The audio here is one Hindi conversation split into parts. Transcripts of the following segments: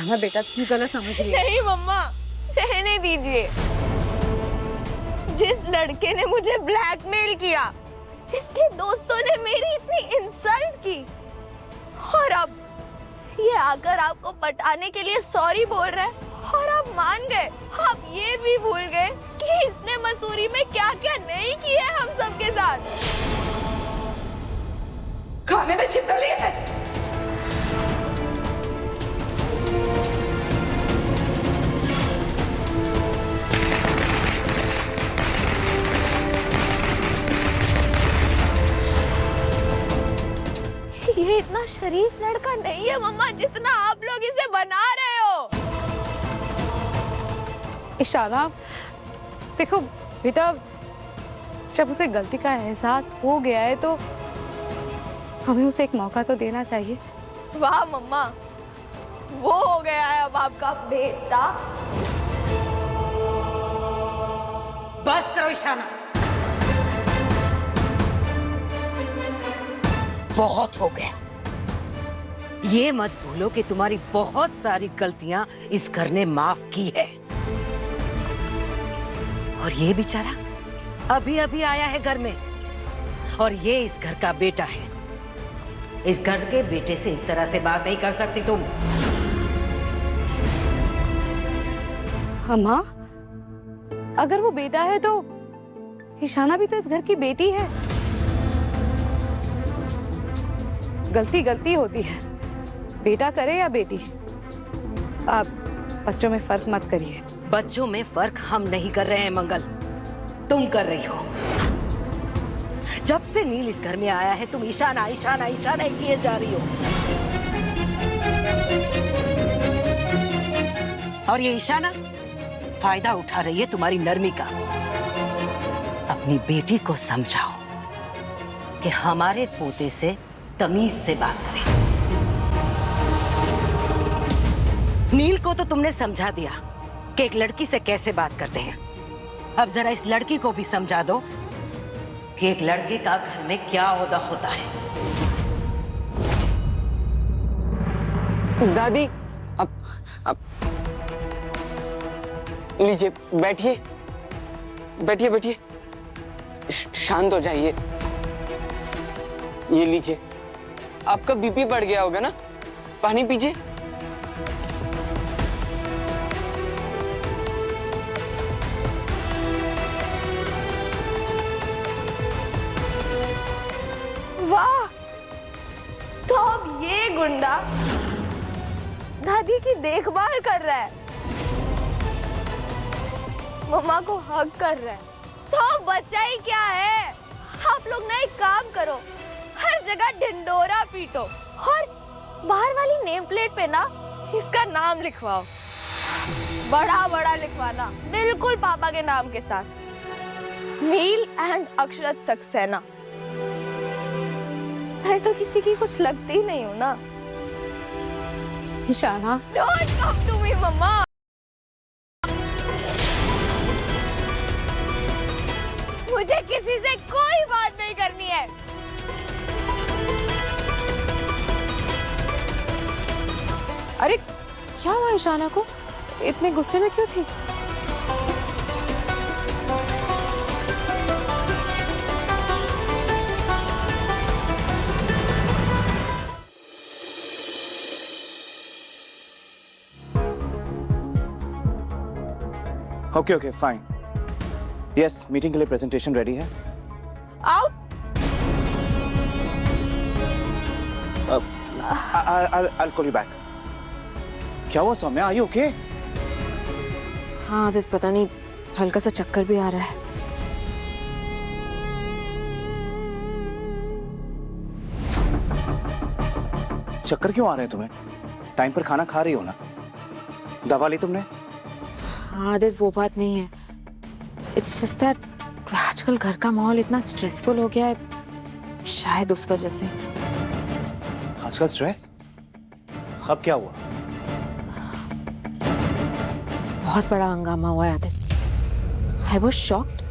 ईशाना बेटा तू गलत समझ रही है। नहीं मम्मा, रहने दीजिए। जिस लड़के ने मुझे ब्लैकमेल किया, जिसके दोस्तों ने मेरी इतनी इंसल्ट की, और अब ये आकर आपको पटाने के लिए सॉरी बोल रहा है और आप मान गए। आप ये भी भूल गए कि इसने मसूरी में क्या क्या नहीं किया है हम सबके साथ। खाने में छिपकली है। ये इतना शरीफ लड़का नहीं है मम्मा, जितना आप लोग इसे बना रहे हो। ईशाना देखो बेटा, जब उसे गलती का एहसास हो गया है तो हमें उसे एक मौका तो देना चाहिए। वाह मम्मा, वो हो गया है अब आपका बेटा। बस करो ईशाना, बहुत हो गया। ये मत भूलो कि तुम्हारी बहुत सारी गलतियां इस घर ने माफ की है, और ये बेचारा अभी अभी आया है घर में, और ये इस घर का बेटा है। इस घर के बेटे से इस तरह से बात नहीं कर सकती तुम। अम्मा, अगर वो बेटा है तो ईशाना भी तो इस घर की बेटी है। गलती गलती होती है, बेटा करे या बेटी। आप बच्चों में फर्क मत करिए। बच्चों में फर्क हम नहीं कर रहे हैं मंगल, तुम कर रही हो। जब से नील इस घर में आया है तुम ईशाना ईशाना ईशाना ही किए जा रही हो, और ये ईशाना फायदा उठा रही है तुम्हारी नरमी का। अपनी बेटी को समझाओ कि हमारे पोते से तमीज से बात करें। नील को तो तुमने समझा दिया कि एक लड़की से कैसे बात करते हैं। अब जरा इस लड़की को भी समझा दो कि एक लड़के का घर में क्या ओहदा होता है। दादी, अब लीजिए, बैठिए बैठिए बैठिए, शांत हो जाइए। ये लीजिए, आपका बीपी बढ़ गया होगा ना, पानी पीजिए। वाह, तो अब ये गुंडा दादी की देखभाल कर रहा है, मम्मा को हक कर रहा है। तो बच्चा ही क्या है। आप लोग ना एक काम करो, हर जगह ढिंडोरा पीटो और बाहर वाली नेम प्लेट पे ना इसका नाम लिखवाओ, बड़ा बड़ा लिखवाना, बिल्कुल पापा के नाम के साथ, नील एंड अक्षत सक्सेना। मैं तो किसी की कुछ लगती ही नहीं हूँ ना। Ishana, Don't come to me, मम्मा। मुझे किसी से कोई बात नहीं करनी है। अरे क्या हुआ ईशाना को? इतने गुस्से में क्यों थी? Okay okay fine. Yes, meeting के लिए प्रेजेंटेशन रेडी है। Out. I'll call you back. क्या हुआ सौम्या, आर यू ओके? हाँ आदित्य, पता नहीं हल्का सा चक्कर भी आ रहा है। चक्कर क्यों आ रहे हैं तुम्हें? टाइम पर खाना खा रही हो ना? दवा ली तुमने? हाँ आदित्य, वो बात नहीं है। इट्स जस्ट दैट आजकल घर का माहौल इतना स्ट्रेसफुल हो गया है, शायद उस वजह से। आजकल स्ट्रेस? अब क्या हुआ? बहुत बड़ा हंगामा हुआ है Aditya. I was shocked.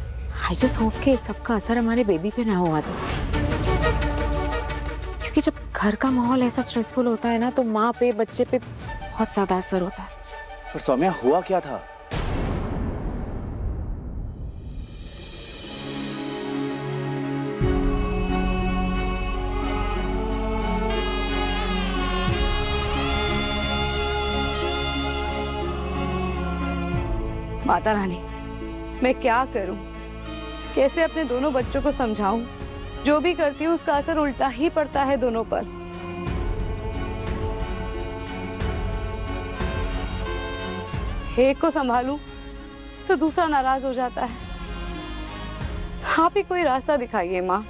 I just hope कि सबका असर हमारे बेबी पे ना हो आदित्य, क्योंकि जब घर का माहौल ऐसा स्ट्रेसफुल होता है ना तो माँ पे, बच्चे पे बहुत ज्यादा असर होता है। पर सौम्या हुआ क्या था? माता रानी, मैं क्या करूं? कैसे अपने दोनों बच्चों को समझाऊं? जो भी करती हूँ उसका असर उल्टा ही पड़ता है दोनों पर। एक को संभालूं तो दूसरा नाराज हो जाता है। आप ही कोई रास्ता दिखाइए माँ।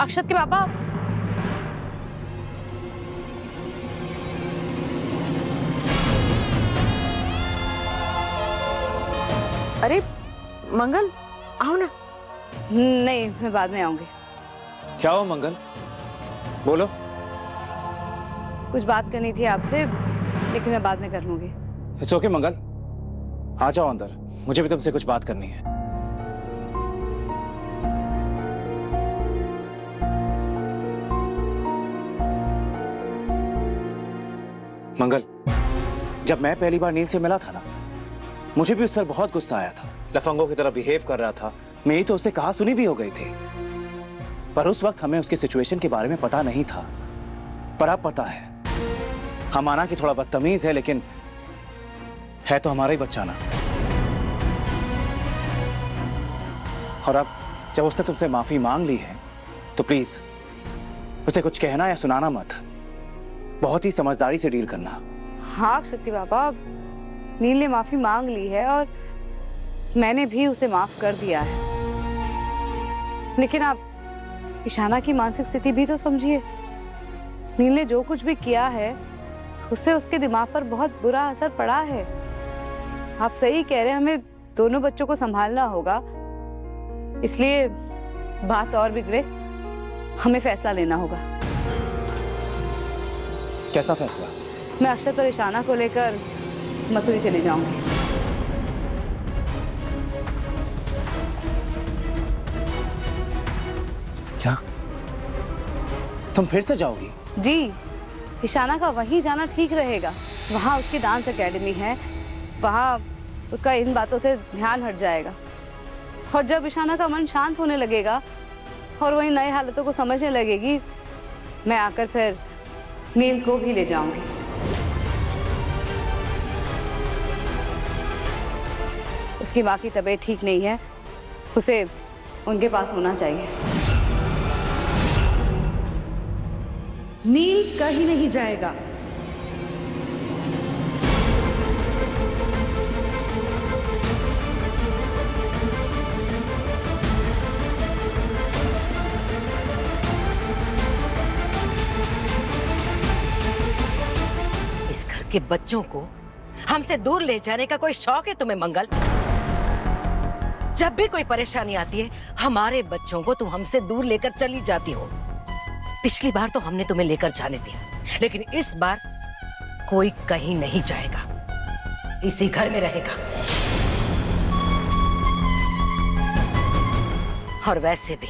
अक्षत के पापा, अरे मंगल, आओ ना। नहीं, मैं बाद में आऊंगी। क्या हो मंगल, बोलो। कुछ बात करनी थी आपसे, लेकिन मैं बाद में कर लूंगी। इट्स ओके मंगल, आ जाओ अंदर, मुझे भी तुमसे कुछ बात करनी है। मंगल, जब मैं पहली बार नील से मिला था ना, मुझे भी उस पर बहुत गुस्सा आया था। लफंगों की तरह बिहेव कर रहा था। मेरी तो उससे कहा सुनी भी हो गई थी। पर उस वक्त हमें उसकी सिचुएशन के बारे में पता नहीं था। पर अब पता है। हम माना कि थोड़ा बदतमीज है, लेकिन है तो हमारा ही बच्चा ना। और अब जब उसने तुमसे माफी मांग ली है, तो प्लीज उसे कुछ कहना या सुनाना मत। बहुत ही समझदारी से डील करना। हाँ शक्ति पापा, नील ने माफी मांग ली है और मैंने भी उसे माफ कर दिया है। लेकिन आप ईशाना की मानसिक स्थिति भी तो समझिए। नील ने जो कुछ भी किया है, उससे उसके दिमाग पर बहुत बुरा असर पड़ा है। आप सही कह रहे हैं, हमें दोनों बच्चों को संभालना होगा। इसलिए बात और बिगड़े, हमें फैसला लेना होगा। कैसा फैसला? मैं अक्षत और ईशाना को लेकर मसूरी चली जाऊंगी। क्या? तुम फिर से जाओगी? जी, ईशाना का वहीं जाना ठीक रहेगा। वहाँ उसकी डांस एकेडमी है, वहाँ उसका इन बातों से ध्यान हट जाएगा। और जब ईशाना का मन शांत होने लगेगा और वही नए हालातों को समझने लगेगी, मैं आकर फिर नील को भी ले जाऊंगी। उसकी माँ की तबीयत ठीक नहीं है, उसे उनके पास होना चाहिए। नील कहीं नहीं जाएगा। इस घर के बच्चों को हमसे दूर ले जाने का कोई शौक है तुम्हें मंगल? जब भी कोई परेशानी आती है, हमारे बच्चों को तुम हमसे दूर लेकर चली जाती हो। पिछली बार तो हमने तुम्हें लेकर जाने दिया, लेकिन इस बार कोई कहीं नहीं जाएगा, इसी घर में रहेगा। और वैसे भी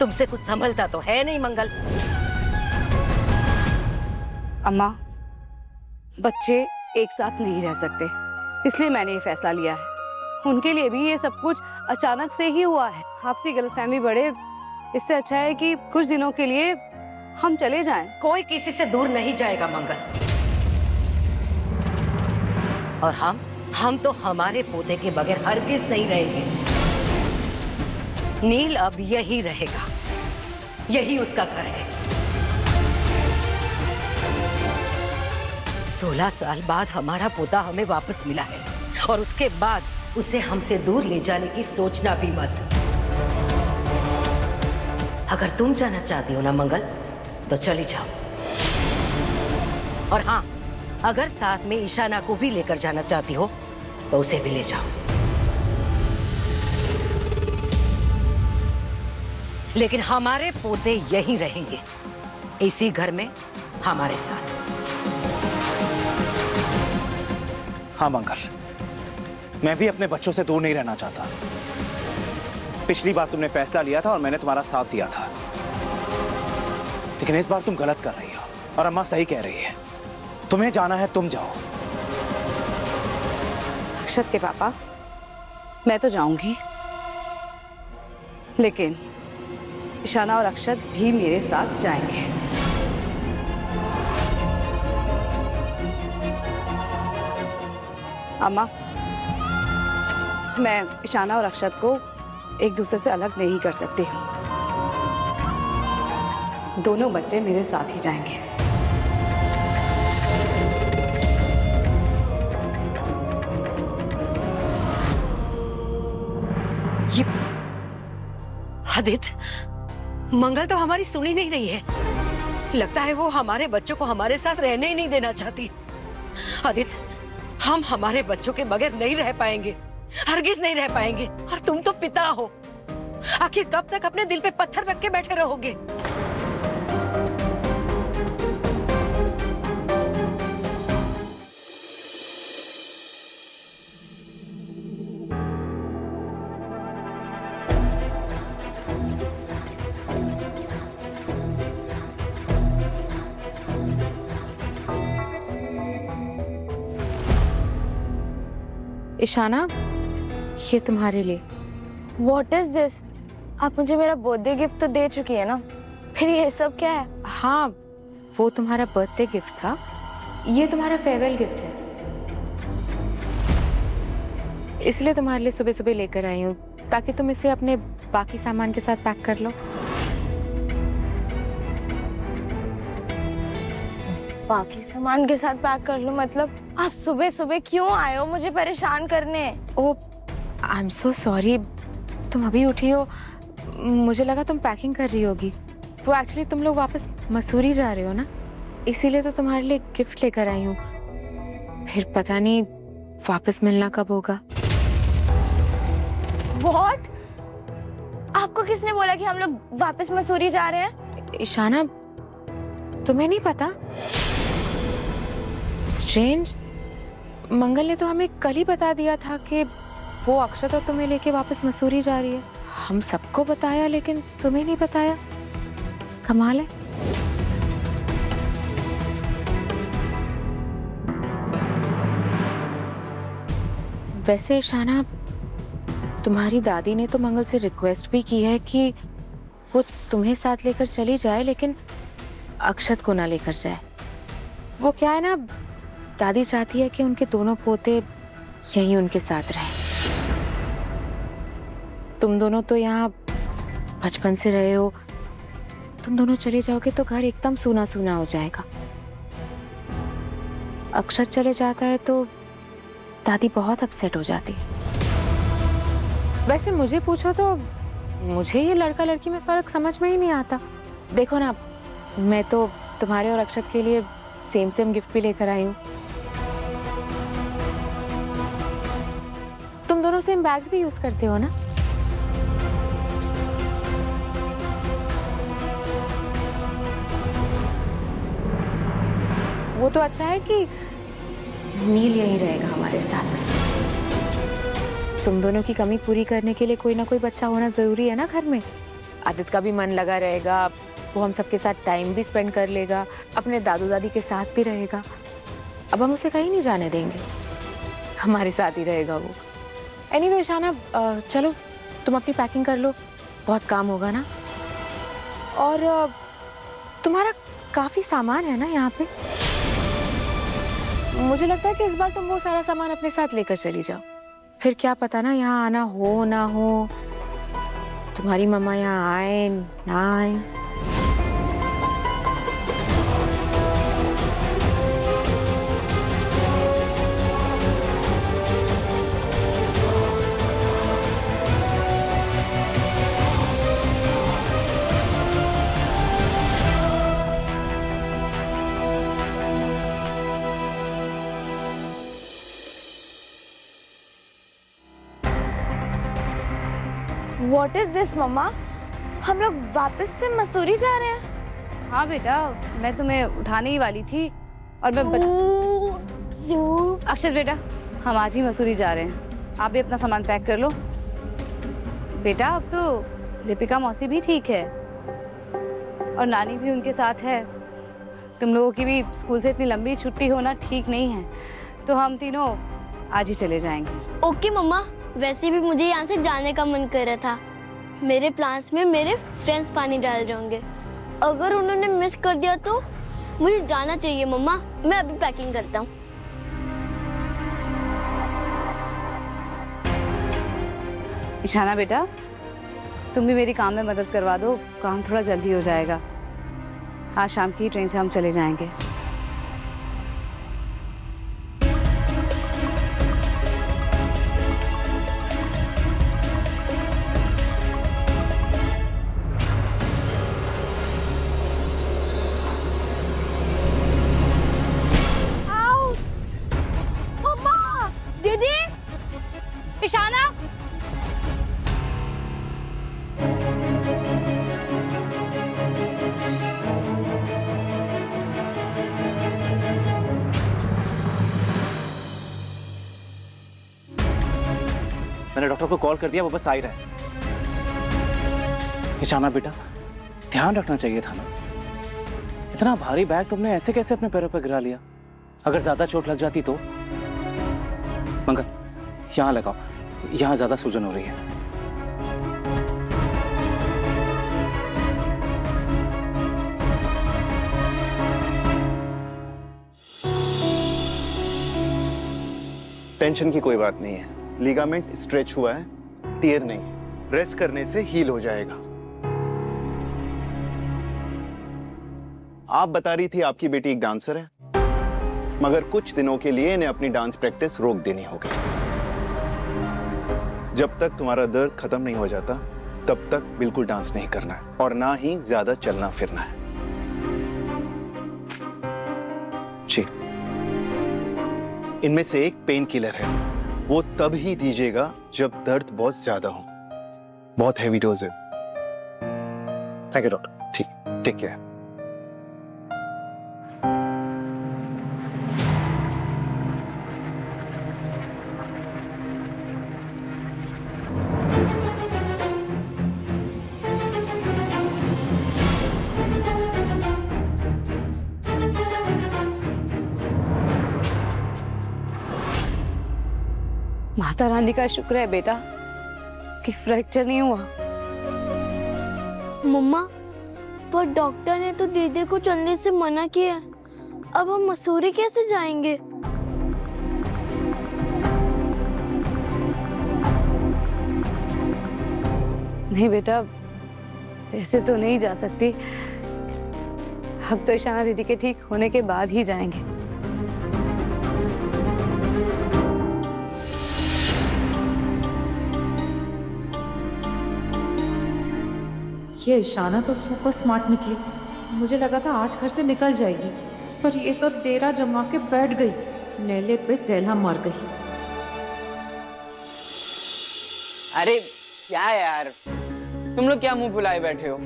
तुमसे कुछ संभलता तो है नहीं मंगल। अम्मा, बच्चे एक साथ नहीं रह सकते, इसलिए मैंने ये फैसला लिया है। उनके लिए भी ये सब कुछ अचानक से ही हुआ है। आपसी गलतफहमी बढ़े, इससे अच्छा है कि कुछ दिनों के लिए हम चले जाएं। कोई किसी से दूर नहीं जाएगा मंगल। और हम तो हमारे पोते के बगैर हरगिज नहीं रहेंगे। नील अब यही रहेगा, यही उसका घर है। 16 साल बाद हमारा पोता हमें वापस मिला है, और उसके बाद उसे हमसे दूर ले जाने की सोचना भी मत। अगर तुम जाना चाहती हो ना मंगल, तो चली जाओ। और हाँ, अगर साथ में ईशाना को भी लेकर जाना चाहती हो, तो उसे भी ले जाओ। लेकिन हमारे पोते यहीं रहेंगे, इसी घर में हमारे साथ। हाँ मंगल, मैं भी अपने बच्चों से दूर नहीं रहना चाहता। पिछली बार तुमने फैसला लिया था और मैंने तुम्हारा साथ दिया था, लेकिन इस बार तुम गलत कर रही हो और अम्मा सही कह रही है। तुम्हें जाना है तुम जाओ। अक्षत के पापा, मैं तो जाऊंगी, लेकिन ईशाना और अक्षत भी मेरे साथ जाएंगे। अम्मा, मैं ईशाना और अक्षत को एक दूसरे से अलग नहीं कर सकती हूँ। दोनों बच्चे मेरे साथ ही जाएंगे। ये आदित्य, मंगल तो हमारी सुनी नहीं रही है। लगता है वो हमारे बच्चों को हमारे साथ रहने ही नहीं देना चाहती। आदित्य, हम हमारे बच्चों के बगैर नहीं रह पाएंगे, हरगिज नहीं रह पाएंगे। और तुम तो पिता हो, आखिर कब तक अपने दिल पे पत्थर रख के बैठे रहोगे? ईशाना, ये तुम्हारे लिए। What is this? आप मुझे मेरा बर्थडे गिफ्ट तो दे चुकी है ना, फिर ये सब क्या है? हाँ, वो तुम्हारा बर्थडे गिफ्ट था, ये तुम्हारा फेयरवेल गिफ्ट है। इसलिए तुम्हारे लिए सुबह सुबह लेकर आई हूँ, ताकि तुम इसे अपने बाकी सामान के साथ पैक कर लो। बाकी सामान के साथ पैक कर लो मतलब? आप सुबह सुबह क्यों आए हो मुझे परेशान करने? ओ, आई एम सो सॉरी, तुम अभी उठी हो, मुझे लगा तुम पैकिंग कर रही होगी। वो एक्चुअली तुम लोग वापस मसूरी जा रहे हो ना, इसीलिए तो तुम्हारे लिए गिफ्ट लेकर आई हूँ। फिर पता नहीं वापस मिलना कब होगा। What? आपको किसने बोला कि हम लोग वापस मसूरी जा रहे हैं? ईशाना, तुम्हें नहीं पता? स्ट्रेंज, मंगल ने तो हमें कल ही बता दिया था कि वो अक्षत और तुम्हें लेके वापस मसूरी जा रही है। हम सबको बताया, लेकिन तुम्हें नहीं बताया। कमाल है। वैसे ईशाना, तुम्हारी दादी ने तो मंगल से रिक्वेस्ट भी की है कि वो तुम्हें साथ लेकर चली जाए, लेकिन अक्षत को ना लेकर जाए। वो क्या है ना, दादी चाहती है कि उनके दोनों पोते यहीं उनके साथ रहें। तुम दोनों तो यहाँ बचपन से रहे हो, तुम दोनों चले जाओगे तो घर एकदम सूना सूना हो जाएगा। अक्षत चले जाता है तो दादी बहुत अपसेट हो जाती है। वैसे मुझे पूछो तो मुझे ये लड़का लड़की में फर्क समझ में ही नहीं आता। देखो ना, मैं तो तुम्हारे और अक्षत के लिए सेम सेम गिफ्ट भी लेकर आई हूँ। तुम दोनों सेम बैग्स भी यूज करते हो ना? वो तो अच्छा है कि नील यहीं रहेगा हमारे साथ। तुम दोनों की कमी पूरी करने के लिए कोई ना कोई बच्चा होना जरूरी है ना घर में। आदित्य का भी मन लगा रहेगा, वो हम सबके साथ टाइम भी स्पेंड कर लेगा, अपने दादू दादी के साथ भी रहेगा। अब हम उसे कहीं नहीं जाने देंगे, हमारे साथ ही रहेगा वो। एनीवे ईशाना, चलो तुम अपनी पैकिंग कर लो, बहुत काम होगा ना। और तुम्हारा काफी सामान है ना यहाँ पे। मुझे लगता है कि इस बार तुम वो सारा सामान अपने साथ लेकर चली जाओ। फिर क्या पता ना यहाँ आना हो ना हो, तुम्हारी मम्मा यहाँ आए ना आए। What is this, मम्मा? हम लोग वापस से मसूरी जा रहे हैं? हाँ बेटा, मैं तुम्हें उठाने ही वाली थी और मैं अक्षत बेटा, हम आज ही मसूरी जा रहे हैं, आप भी अपना सामान पैक कर लो। बेटा अब तो लिपिका मौसी भी ठीक है और नानी भी उनके साथ है। तुम लोगों की भी स्कूल से इतनी लंबी छुट्टी होना ठीक नहीं है, तो हम तीनों आज ही चले जाएंगे। ओके मम्मा, वैसे भी मुझे यहाँ से जाने का मन कर रहा था। मेरे प्लान्स में मेरे फ्रेंड्स पानी डाल रहे होंगे, अगर उन्होंने मिस कर दिया तो मुझे जाना चाहिए। मम्मा मैं अभी पैकिंग करता हूँ। ईशाना बेटा, तुम भी मेरी काम में मदद करवा दो, काम थोड़ा जल्दी हो जाएगा। आज शाम की ट्रेन से हम चले जाएंगे। मम्मा, दीदी, ईशाना, मैंने डॉक्टर को कॉल कर दिया, वो बस आ ही रहा है। ईशाना बेटा, ध्यान रखना चाहिए था ना, इतना भारी बैग तुमने ऐसे कैसे अपने पैरों पर गिरा लिया? अगर ज्यादा चोट लग जाती तो? मंगल, यहाँ लगाओ, यहाँ ज्यादा सूजन हो रही है। टेंशन की कोई बात नहीं है, लिगामेंट स्ट्रेच हुआ है, टियर नहीं है, रेस्ट करने से हील हो जाएगा। आप बता रही थी आपकी बेटी एक डांसर है, मगर कुछ दिनों के लिए इन्हें अपनी डांस प्रैक्टिस रोक देनी होगी। जब तक तुम्हारा दर्द खत्म नहीं हो जाता तब तक बिल्कुल डांस नहीं करना है और ना ही ज्यादा चलना फिरना है। जी, इनमें से एक पेन किलर है, वो तब ही दीजिएगा जब दर्द बहुत ज्यादा हो, बहुत हैवी डोज है। Thank you doctor. ठीक, टेक केयर। माता रानी का शुक्र है बेटा कि फ्रैक्चर नहीं हुआ। मम्मा, पर डॉक्टर ने तो दीदी को चलने से मना किया। अब हम मसूरी कैसे जाएंगे? नहीं बेटा, ऐसे तो नहीं जा सकती। अब तो ईशाना दीदी के ठीक होने के बाद ही जाएंगे। ये ईशाना तो सुपर स्मार्ट निकली। मुझे लगा था आज घर से निकल जाएगी, पर ये तो डेरा जमा के बैठ गई, नेले पे तेला मार गई। अरे क्या है यार, तुम लोग क्या मुंह फुलाए बैठे हो?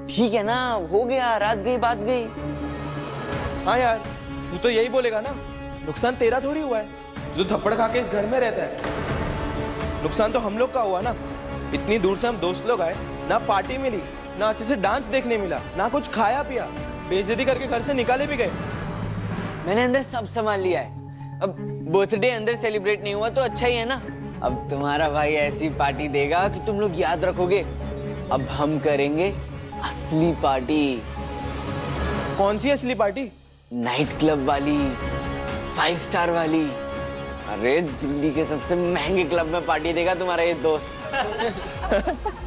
ठीक है ना, हो गया, रात गई बात गई। हाँ यार, तू तो यही बोलेगा ना, नुकसान तेरा थोड़ी हुआ है, तू तो थप्पड़ खा के इस घर में रहता है। नुकसान तो हम लोग का हुआ ना, इतनी दूर से हम दोस्त लोग आए, ना पार्टी मिली, ना अच्छे से डांस देखने मिला, ना कुछ खाया पिया, बेइज्जती करके घर से निकाले भी गए। मैंने अंदर सब संभाल लिया है। अब बर्थडे अंदर सेलिब्रेट नहीं हुआ तो अच्छा ही है ना। अब तुम्हारा भाई ऐसी पार्टी देगा कि तुम लोग याद रखोगे। अब हम करेंगे असली पार्टी। कौन सी असली पार्टी? नाइट क्लब वाली, 5 स्टार वाली। अरे दिल्ली के सबसे महंगे क्लब में पार्टी देगा तुम्हारा ये दोस्त।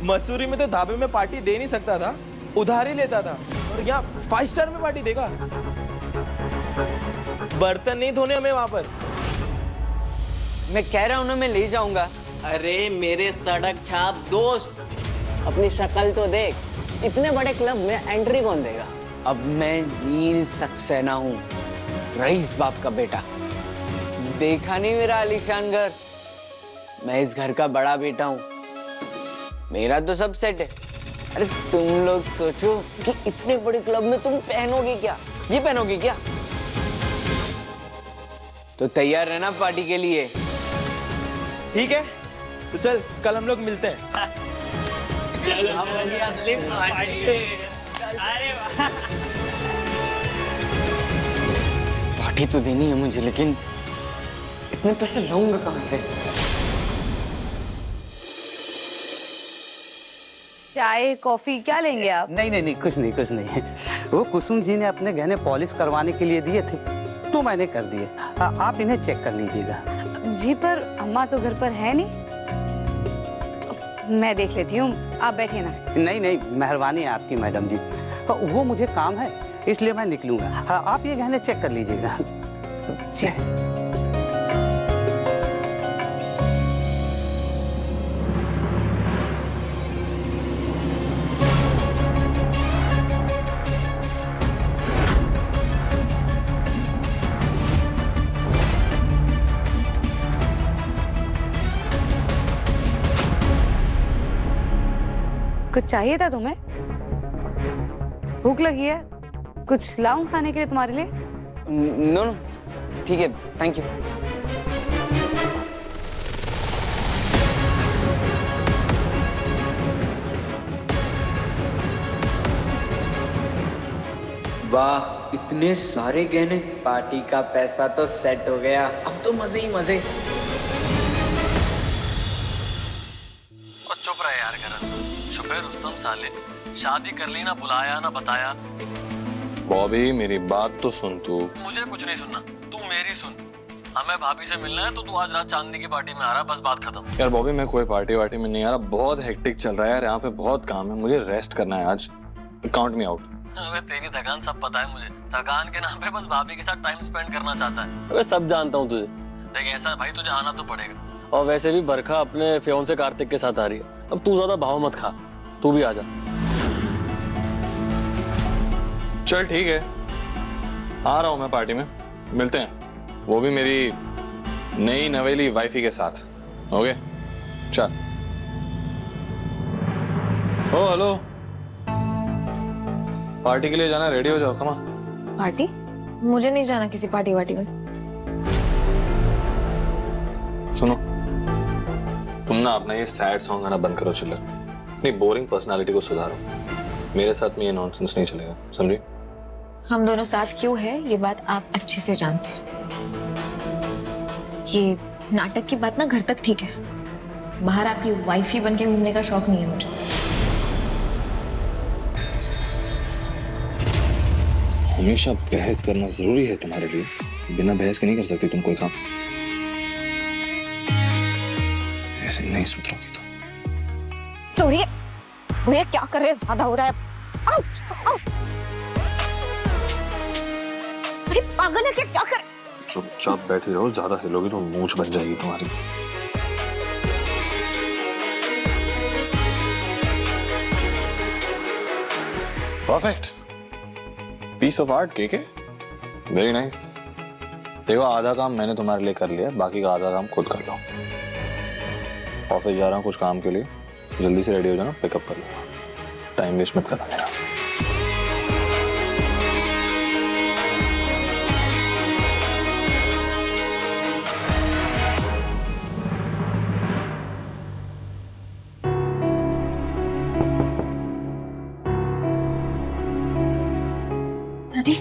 मसूरी में तो ढाबे में पार्टी दे नहीं सकता था, उधार ही लेता था, और यहाँ 5 स्टार में पार्टी देगा। बर्तन नहीं धोने हमें वहां पर। मैं कह रहा हूँ ना, मैं ले जाऊंगा। अरे मेरे सड़क छाप दोस्त, अपनी शक्ल तो देख, इतने बड़े क्लब में एंट्री कौन देगा? अब मैं नील सक्सेना हूँ, रईस बाप का बेटा। देखा नहीं मेरा आलीशान घर? मैं इस घर का बड़ा बेटा हूँ, मेरा तो सब सेट है। अरे तुम लोग सोचो कि इतने बड़े क्लब में तुम पहनोगे क्या, ये पहनोगे क्या? तो तैयार रहना पार्टी के लिए। ठीक है, तो चल कल हम लोग मिलते हैं। पार्टी तो देनी है मुझे, लेकिन इतने पैसे लाऊंगा कहाँ से? चाय कॉफी क्या लेंगे आप? नहीं नहीं नहीं, कुछ नहीं कुछ नहीं। वो कुसुम जी ने अपने गहने पॉलिश करवाने के लिए दिए थे, तो मैंने कर दिए। आप इन्हें चेक कर लीजिएगा। जी पर अम्मा तो घर पर है नहीं, मैं देख लेती हूँ, आप बैठिए ना। नहीं नहीं, मेहरबानी है आपकी मैडम जी, वो मुझे काम है इसलिए मैं निकलूंगा। आप ये गहने चेक कर लीजिएगा। जी। कुछ चाहिए था तुम्हें? भूख लगी है? कुछ लाऊं खाने के लिए तुम्हारे लिए? नो नो, ठीक है, थैंक यू। वाह, इतने सारे गहने। पार्टी का पैसा तो सेट हो गया, अब तो मजे ही मजे। और चुप रहे यार करण, चुप है रुस्तम साले, शादी कर ली, ना बुलाया ना बताया। बॉबी मेरी बात तो सुन तू। मुझे कुछ नहीं सुनना, तू मेरी सुन। हमें भाभी से मिलना है तो तू आज रात चांदनी की पार्टी में आ रहा, बस बात खत्म। यार बॉबी मैं कोई पार्टी वार्टी में नहीं आ रहा, बहुत हेक्टिक चल रहा है यार, यहाँ पे बहुत काम है, मुझे रेस्ट करना है आज। Count me out. अबे तेरी थकान सब पता है मुझे, थकान के नाम पे बस भाभी के साथ टाइम स्पेंड करना चाहता है। अबे सब जानता हूँ तुझे। देख ऐसा भाई, तुझे आना तो पड़ेगा, और वैसे भी बरखा अपने फियोंसे कार्तिक के साथ आ रही है, अब तू ज्यादा भाव मत खा, तू भी आ जा। चल ठीक है, आ रहा हूँ मैं पार्टी में, मिलते हैं, वो भी मेरी नई नवेली वाइफी के साथ। ओके चल। ओ हेलो, पार्टी के लिए जाना, रेडी हो जाओ, कमा। पार्टी? मुझे नहीं जाना किसी पार्टी वार्टी में। सुनो, तुम ना अपना ये सैड सॉन्ग गाना बंद करो चिल्लर, अपनी बोरिंग पर्सनालिटी को सुधारो। मेरे साथ में ये नॉनसेंस नहीं चलेगा, समझी? हम दोनों साथ क्यों है ये बात आप अच्छे से जानते हैं। ये नाटक की बात ना घर तक ठीक है, बाहर आपकी वाइफी बन के घूमने का शौक नहीं है मुझे। हमेशा बहस करना जरूरी है तुम्हारे लिए? बिना बहस के नहीं कर सकती तुम कोई काम। ऐसे नहीं सुधरोगी तो। छोड़िए, भैया क्या कर रहे हैं, ज्यादा हो रहा है। आओ, आओ। अरे पागल है क्या, क्या कर? चुपचाप बैठी रहो, ज्यादा हिलोगी तो मूंछ बन जाएगी तुम्हारी। Perfect, piece of art KK, very nice. देखो आधा काम मैंने तुम्हारे लिए कर लिया, बाकी का आधा काम खुद कर लो। ऑफिस जा रहा हूँ कुछ काम के लिए, जल्दी से रेडी हो जाना, पिकअप कर लो, टाइम वेस्ट मत करना मेरा।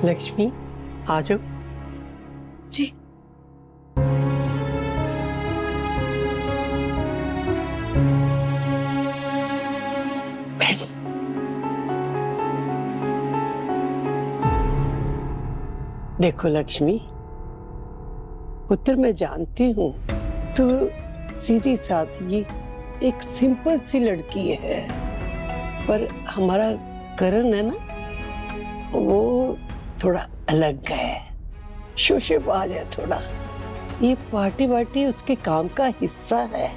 लक्ष्मी आ जाओ। जी। देखो लक्ष्मी, पुत्र मैं जानती हूँ तू सीधी सादी एक सिंपल सी लड़की है, पर हमारा करण है ना, वो थोड़ा अलग है, शोशेबाज है थोड़ा। ये पार्टी वार्टी उसके काम का हिस्सा है।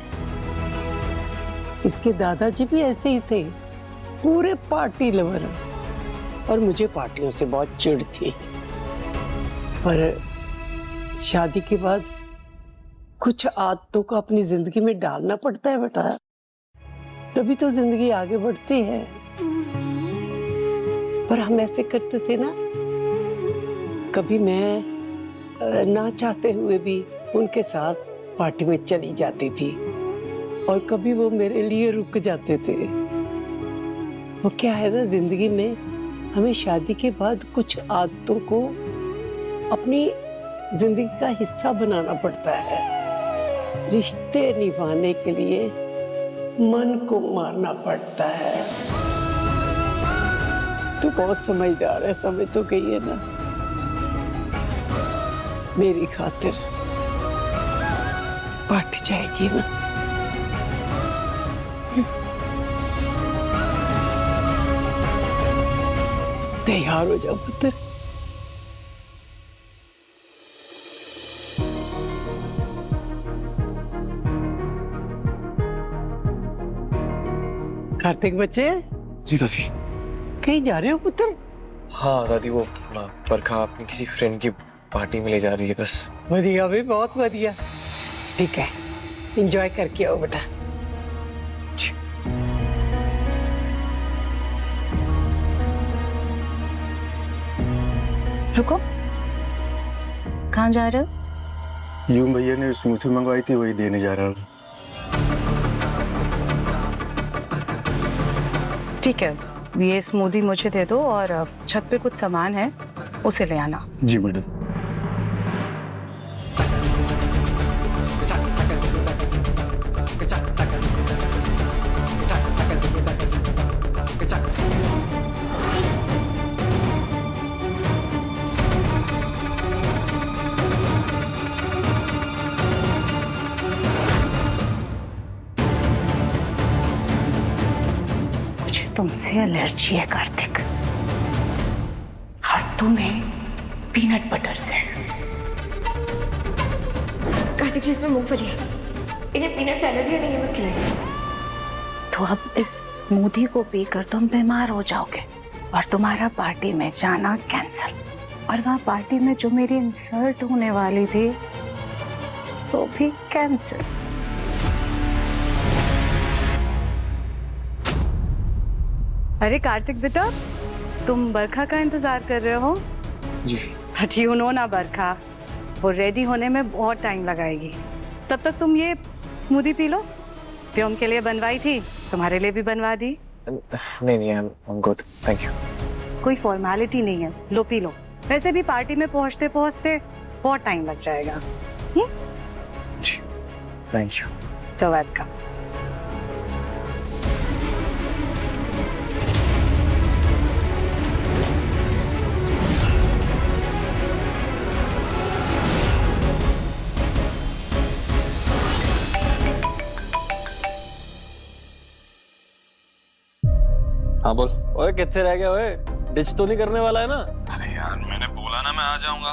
इसके दादाजी भी ऐसे ही थे, पूरे पार्टी लवर, और मुझे पार्टियों से बहुत चिढ़ थी। पर शादी के बाद कुछ आदतों को अपनी जिंदगी में डालना पड़ता है बेटा, तभी तो जिंदगी आगे बढ़ती है। पर हम ऐसे करते थे ना, कभी मैं ना चाहते हुए भी उनके साथ पार्टी में चली जाती थी और कभी वो मेरे लिए रुक जाते थे। वो क्या है ना, जिंदगी में हमें शादी के बाद कुछ आदतों को अपनी जिंदगी का हिस्सा बनाना पड़ता है। रिश्ते निभाने के लिए मन को मारना पड़ता है। तू बहुत समझदार है, समझ तो गई है ना। मेरी खातिर पार्टी जाएगी ना? तैयार हो जाओ पुत्र। कार्तिक बच्चे, जी दादी। कहीं जा रहे हो पुत्र? हाँ दादी, वो बरखा अपनी किसी फ्रेंड की पार्टी में ले जा रही है बस। बढ़िया भी, बहुत बढ़िया। ठीक है, एंजॉय करके आओ बेटा। रुको, कहाँ जा रहे हो? यूं भैया ने स्मूथी मंगवाई थी, वही देने जा रहा हूँ। ठीक है, ये स्मूदी मुझे दे दो और छत पे कुछ सामान है उसे ले आना। जी मैडम। तुमसे एलर्जी है कार्तिक, और तुम्हें पीनट बटर से। कार्तिक जी, इसमें मूंगफली है, इन्हें पीनट से एलर्जी है, नहीं मत खिलाइए। तो अब इस स्मूदी को पीकर तुम बीमार हो जाओगे और तुम्हारा पार्टी में जाना कैंसल। और वहाँ पार्टी में जो मेरी इंसल्ट होने वाली थी वो भी कैंसिल। अरे कार्तिक बेटा, तुम बरखा का इंतजार कर रहे हो? जी। बट यू नो ना बरखा, वो रेडी होने में बहुत टाइम लगाएगी। तब तक तुम ये स्मूदी पी लो, प्योम के लिए बनवाई थी, तुम्हारे लिए भी बनवा दी। नहीं, I am good, thank you. कोई फॉर्मेलिटी नहीं है, लो पी लो। वैसे भी पार्टी में पहुंचते पहुंचते बहुत टाइम लग जाएगा। जी, थैंक यू। तो वेलकम। हाँ बोल। ओए कितने रह गया? ओए डिच तो नहीं करने वाला है ना? अरे यार, मैंने बोला ना मैं आ जाऊंगा।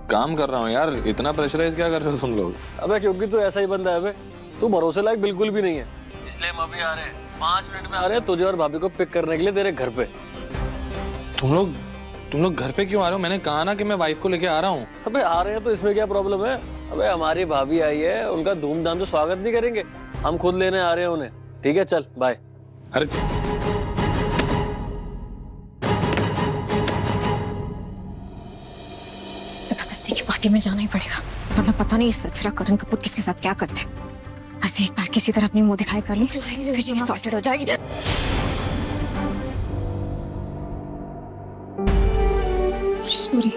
काम कर रहा हूँ यार, इतना प्रेशराइज क्या कर रहे हो तुम लोग? अबे क्योंकि तू ऐसा ही बंदा है। अबे तू भरोसे लायक बिल्कुल भी नहीं है, इसलिए हम अभी आ रहे हैं। 5 मिनट में आ रहे हैं तुझे और भाभी को पिक करने के लिए तेरे घर पे। तुम लोग घर पे क्यों आ रहे हो? मैंने कहा ना कि मैं वाइफ को लेके आ रहा हूँ। अबे आ रहे हैं तो इसमें क्या प्रॉब्लम है? अबे हमारी भाभी आई है, उनका धूमधाम से स्वागत नहीं करेंगे? हम खुद लेने आ रहे हैं उन्हें। ठीक है, चल बाय। अरे जबरदस्ती की पार्टी में जाना ही पड़ेगा, वरना पता नहीं सरफिरा करण कपूर किसके साथ क्या करते। ऐसे एक बार किसी तरह अपनी मुंह दिखाई कर ली, फिर चीज सॉर्टेड हो जाएगी। Sorry.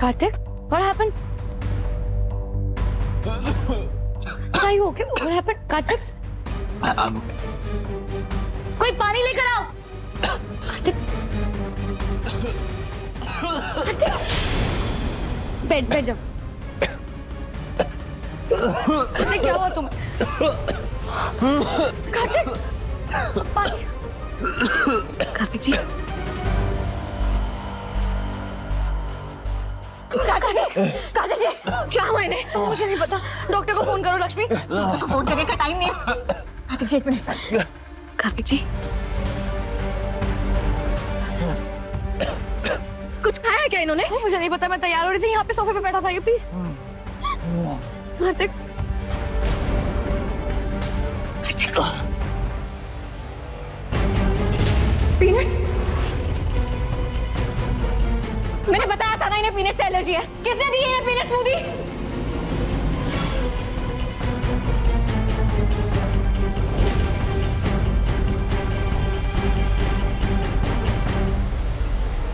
Karthik, what happened? Are you okay? What happened, Karthik? कोई पानी लेकर आओ। कार्तिक, कार्तिक, बैठ जाओ। कार्तिक, क्या हुआ तुम्हें? कार्तिक, पानी। कार्तिक जी, कार्तिक जी, क्या हुआ इन्हें? मुझे नहीं पता। डॉक्टर को फोन करो लक्ष्मी। डॉक्टर को फोन करने का टाइम नहीं है। कार्तिक जी, एक मिनट। कार्तिक जी, कुछ खाया क्या इन्होंने? मुझे नहीं पता, मैं तैयार हो रही थी, यहाँ पे सोफे पे बैठा था ये। प्लीज कार्तिक, पीनट्स, मैंने बताया था ना इन्हें पीनट से एलर्जी है। किसने दी इन्हें पीनट स्मूदी?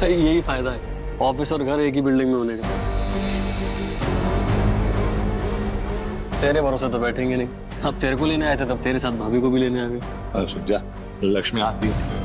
यही फायदा है ऑफिस और घर एक ही बिल्डिंग में होने का। तेरे भरोसे तो बैठेंगे नहीं। अब तेरे को लेने आए थे, तब तेरे साथ भाभी को भी लेने आ गए। जा, लक्ष्मी आती है।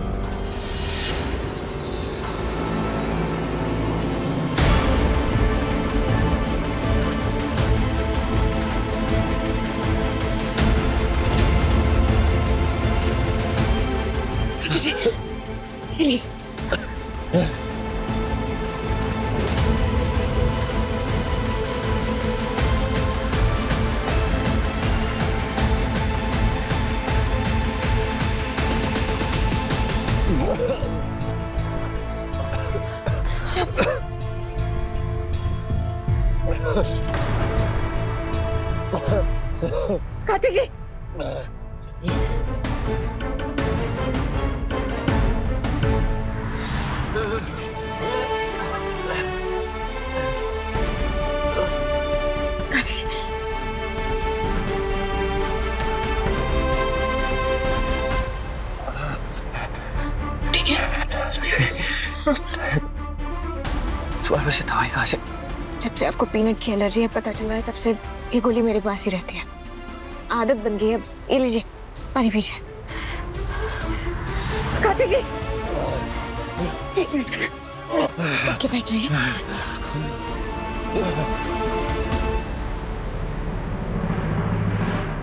कार्तिक जी, कार्तिक जी, ठीक है? सुबह वैसे दवाई कहाँ से? जब से आपको पीनट की एलर्जी है पता चला है, तब से ये गोली मेरे पास ही रहती है। आदत बन गई है। अब ये लीजिए, पानी पीजिए। कार्तिक जी, एक मिनट के बैठ जाइए।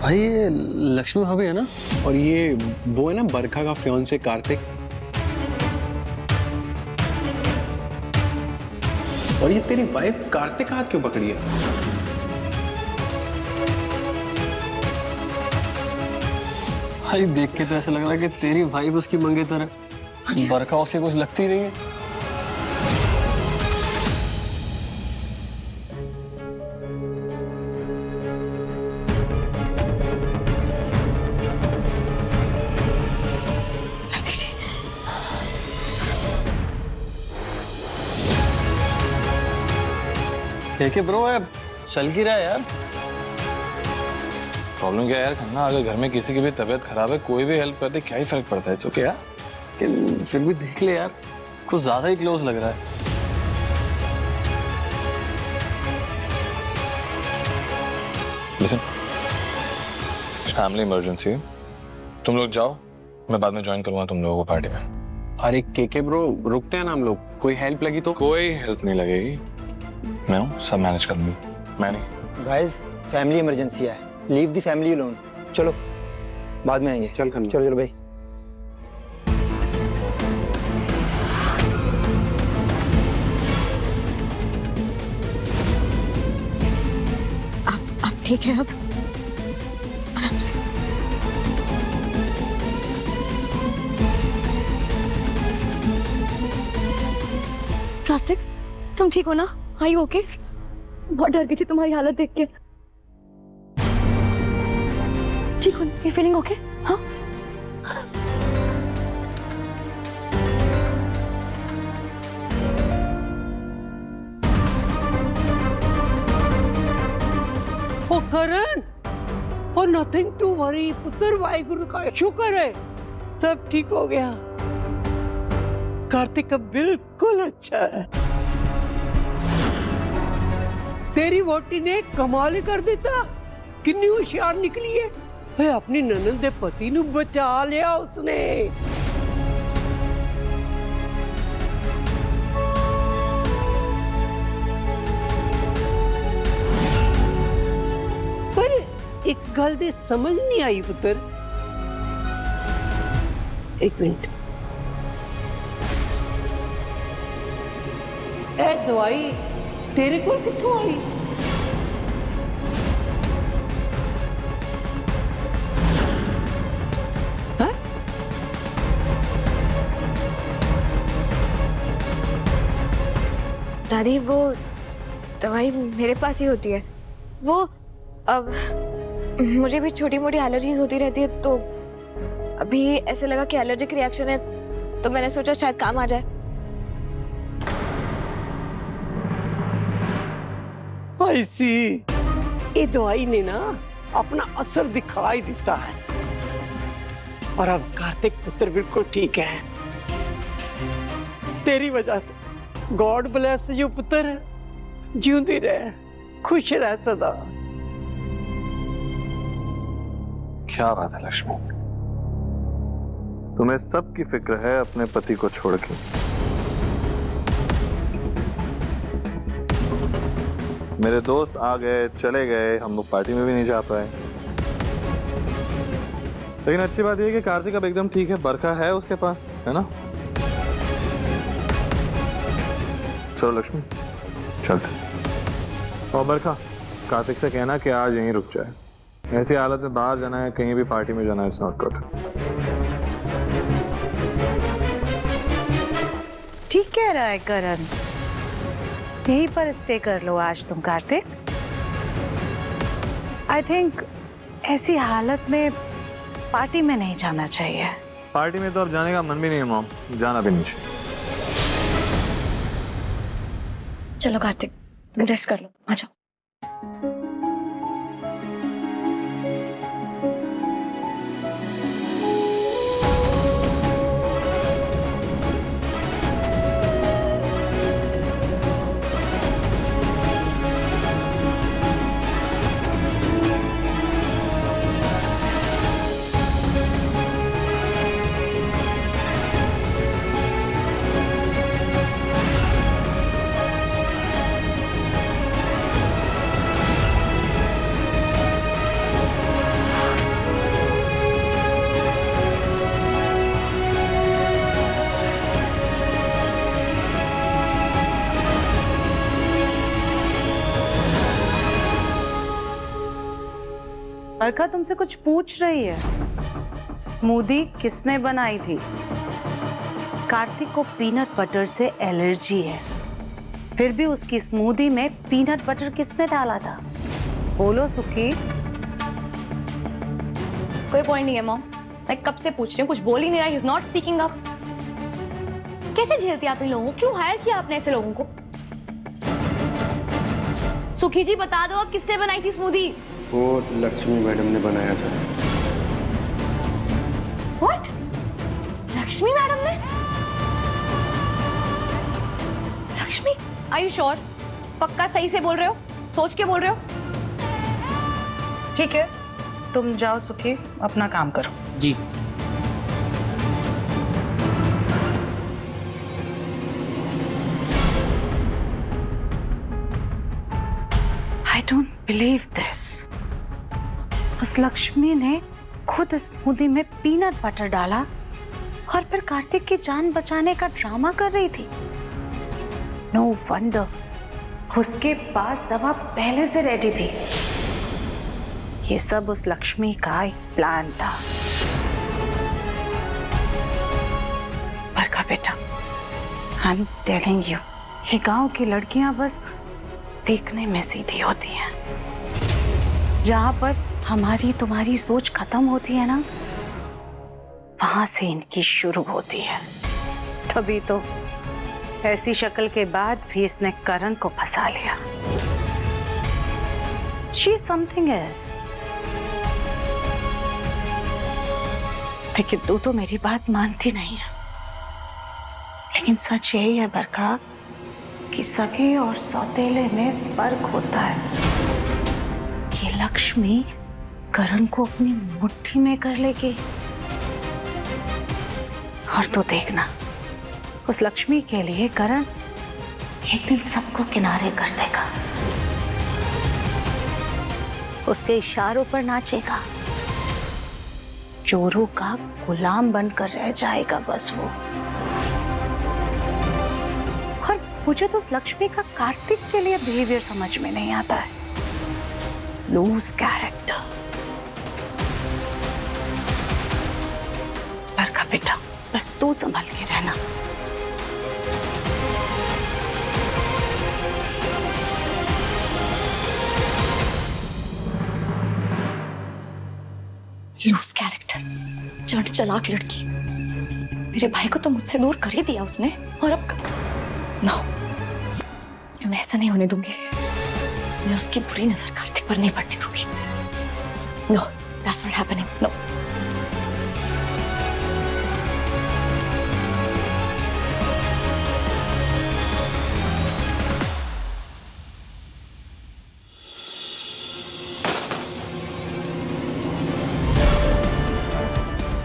भाई ये लक्ष्मी भाभी है ना? और ये वो है ना बरखा का फियांसे कार्तिक। और ये तेरी वाइफ कार्तिक हाथ क्यों पकड़ी है? भाई देख के तो ऐसा लग रहा है कि तेरी वाइफ उसकी मंगेतर है, बरखा उससे कुछ लगती नहीं है। देखे ब्रो, चल की रहा है यार। प्रॉब्लम क्या है यार खन्ना, अगर घर में किसी की भी तबीयत खराब है, कोई भी हेल्प करते क्या ही फर्क पड़ता है। इट्स ओके यार। लेकिन फिर भी देख ले यार, कुछ ज्यादा ही क्लोज लग रहा है। लिसन, फैमिली इमरजेंसी है, तुम लोग जाओ, मैं बाद में ज्वाइन करूंगा तुम लोगों को पार्टी में। अरे केके ब्रो, रुकते हैं ना हम लोग, कोई हेल्प लगी तो? कोई हेल्प नहीं लगेगी, मैं हूँ, सब मैनेज कर लूंगी। मैं नहीं। गाइस, फैमिली इमरजेंसी है, लीव द फैमिली अलोन। चलो बाद में आएंगे। चल चलो चलो भाई। आप ठीक है? अब आराम से। कार्तिक, तुम ठीक हो ना? आई ओके? बहुत डर गई थी तुम्हारी हालत देख के। ठीक हो? You feeling okay? हाँ? ओ करण, ओ नथिंग टू वरी पुत्र, वाहिगुरु का शुक्र है सब ठीक हो गया। कार्तिक अब बिल्कुल अच्छा है। तेरी वोटी ने कमाल ही कर दिता, कितनी होशियार निकली है। अपनी ननद दे पति नु बचा लिया उसने। पर एक गल दे समझ नहीं आई पुत्र। एक मिनट, ए दवाई तेरे को कित्थों आई? दादी वो दवाई मेरे पास ही होती है। वो अब मुझे भी छोटी मोटी एलर्जीज होती रहती है, तो अभी ऐसे लगा कि एलर्जिक रिएक्शन है, तो मैंने सोचा शायद काम आ जाए। आई सी, ये दवाई ने ना अपना असर दिखाई देता है। और अब कार्तिक पुत्र बिल्कुल ठीक है, तेरी वजह से। गॉड ब्लेस यू पुत्र, जीती रहे, खुश रह सदा। क्या बात है लक्ष्मी, तुम्हें सबकी फिक्र है अपने पति को छोड़ के। मेरे दोस्त आ गए चले गए, हम लोग पार्टी में भी नहीं जा पाए। लेकिन अच्छी बात यह कि कार्तिक अब एकदम ठीक है, बरखा है उसके पास, है ना? चलो लक्ष्मी चलते। और बरखा, कार्तिक से कहना कि आज यहीं रुक जाए। ऐसी हालत में बाहर जाना है, कहीं भी पार्टी में जाना है, इट्स नॉट गुड। ठीक कह रहा है करण, यहीं पर स्टे कर लो आज तुम कार्तिक। आई थिंक ऐसी हालत में पार्टी में नहीं जाना चाहिए। पार्टी में तो अब जाने का मन भी नहीं है मॉम, जाना भी नहीं चाहिए। चलो कार्तिक, तुम रेस्ट कर लो, आ जाओ। बरखा तुमसे कुछ पूछ रही है। स्मूदी किसने बनाई थी? कार्तिक को पीनट बटर से एलर्जी है, फिर भी उसकी स्मूदी में पीनट बटर किसने डाला था? बोलो सुखी। कोई पॉइंट नहीं है मॉम, मैं कब से पूछ रही हूँ, कुछ बोल ही नहीं रहा। He is not speaking up. कैसे झेलती आप इन लोगों को? क्यों हायर किया आपने ऐसे लोगों को? सुखी जी बता दो, अब किसने बनाई थी स्मूदी? वो लक्ष्मी मैडम ने बनाया था। What? लक्ष्मी मैडम ने? Lakshmi, Are you sure? पक्का सही से बोल रहे हो? सोच के बोल रहे हो? ठीक है, तुम जाओ सुखी, अपना काम करो। जी। I don't believe this. उस लक्ष्मी ने खुद स्मूदी में पीनट बटर डाला और फिर कार्तिक की जान बचाने का ड्रामा कर रही थी। नो वंडर उसके पास दवा पहले से रेडी थी। ये सब उस लक्ष्मी का एक प्लान था। बरखा बेटा, आई एम टेलिंग यू, ये गांव की लड़कियां बस देखने में सीधी होती हैं। जहां पर हमारी तुम्हारी सोच खत्म होती है ना, वहां से इनकी शुरू होती है। तभी तो ऐसी शक्ल के बाद भी इसने करण को फंसा लिया। She is something else. लेकिन तू तो मेरी बात मानती नहीं है। लेकिन सच यही है बरखा कि सगे और सौतेले में फर्क होता है। ये लक्ष्मी करण को अपनी मुट्ठी में कर लेगी और तो देखना, उस लक्ष्मी के लिए करण एक दिन सबको किनारे कर देगा। उसके इशारों पर नाचेगा, चोरों का गुलाम बनकर रह जाएगा बस वो। और मुझे तो उस लक्ष्मी का कार्तिक के लिए बिहेवियर समझ में नहीं आता है। Loose character. बरखा बेटा, बस तू संभल के रहना। लूज कैरेक्टर, चंट चालाक लड़की। मेरे भाई को तो मुझसे दूर कर ही दिया उसने, और अब नो, मैं ऐसा नहीं होने दूंगी। मैं उसकी बुरी नजर कार्तिक पर नहीं पड़ने दूंगी। No, that's not happening. No.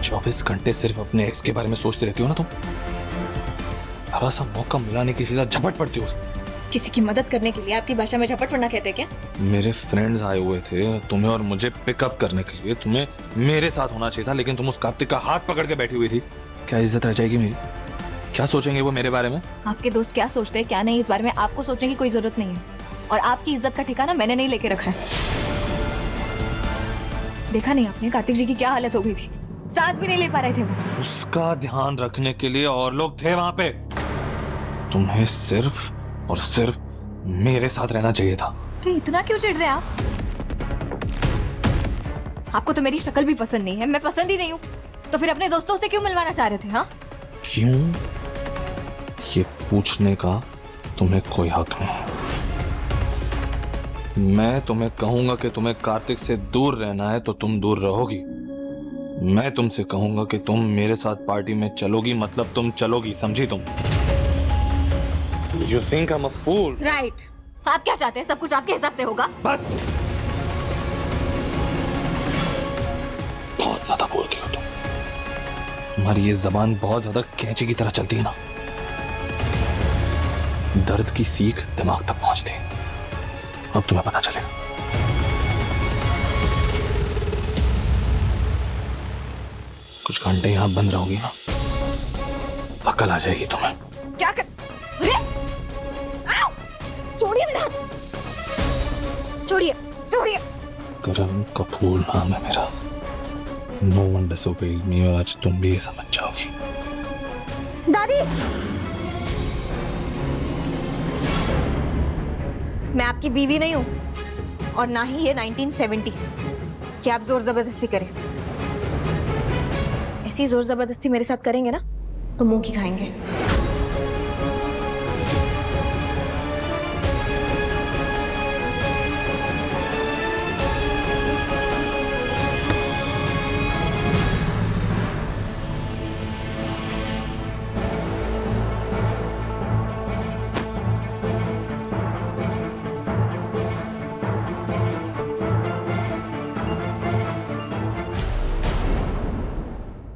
चौबीस घंटे सिर्फ अपने एक्स के बारे में सोचते रहती हो ना तुम। हरा सा मौका मिला नहीं, किसी का झपट पड़ती हो। किसी की मदद करने के लिए आपकी भाषा में झपट पड़ना कहते हैं क्या? मेरे फ्रेंड्स आए हुए थे तुम्हें और मुझे पिकअप करने के लिए। तुम्हें मेरे साथ होना चाहिए था, लेकिन तुम उस कार्तिक का हाथ पकड़ के बैठी हुई थी। क्या इज्जत रह जाएगी मेरी? क्या सोचेंगे वो मेरे बारे में? आपके दोस्त क्या सोचते हैं क्या नहीं, इस बारे में आपको सोचने की कोई जरूरत नहीं है। और आपकी इज्जत का ठिकाना मैंने नहीं लेके रखा है। देखा नहीं आपने कार्तिक जी की क्या हालत हो गई थी? सांस भी नहीं ले पा रहे थे वो। उसका ध्यान रखने के लिए और लोग थे वहां पे। तुम्हें सिर्फ और सिर्फ मेरे साथ रहना चाहिए था। तो इतना क्यों चिढ़ रहे हैं आप? आपको तो मेरी शक्ल भी पसंद नहीं है, मैं पसंद ही नहीं हूँ, तो फिर अपने दोस्तों से क्यों मिलवाना चाह रहे थे? हाँ, क्यों? ये पूछने का तुम्हें कोई हक नहीं है। मैं तुम्हें कहूंगा कि तुम्हें कार्तिक से दूर रहना है तो तुम दूर रहोगी। मैं तुमसे कहूंगा कि तुम मेरे साथ पार्टी में चलोगी, मतलब तुम चलोगी, समझी तुम? You think I'm a fool? Right. आप क्या चाहते हैं? सब कुछ आपके हिसाब से होगा? बस। बहुत ज्यादा बोल गई हो तुम। तुम्हारी ये जबान बहुत ज्यादा कैंची की तरह चलती है ना। दर्द की सीख दिमाग तक पहुंचती है। अब तुम्हें पता चलेगा। कुछ घंटे यहां बंद रहोगी ना, अकल आ जाएगी तुम्हें। क्या कर? छोड़िए मेरा हाथ, छोड़िए, छोड़िए। करण कपूर नाम है मेरा। No one disobeys me, और आज तुम भी ये समझ जाओगी। दादी, मैं आपकी बीवी नहीं हूं, और ना ही ये 1970 कि आप जोर जबरदस्ती करें। ऐसी जोर जबरदस्ती मेरे साथ करेंगे ना तो मुंह की खाएंगे।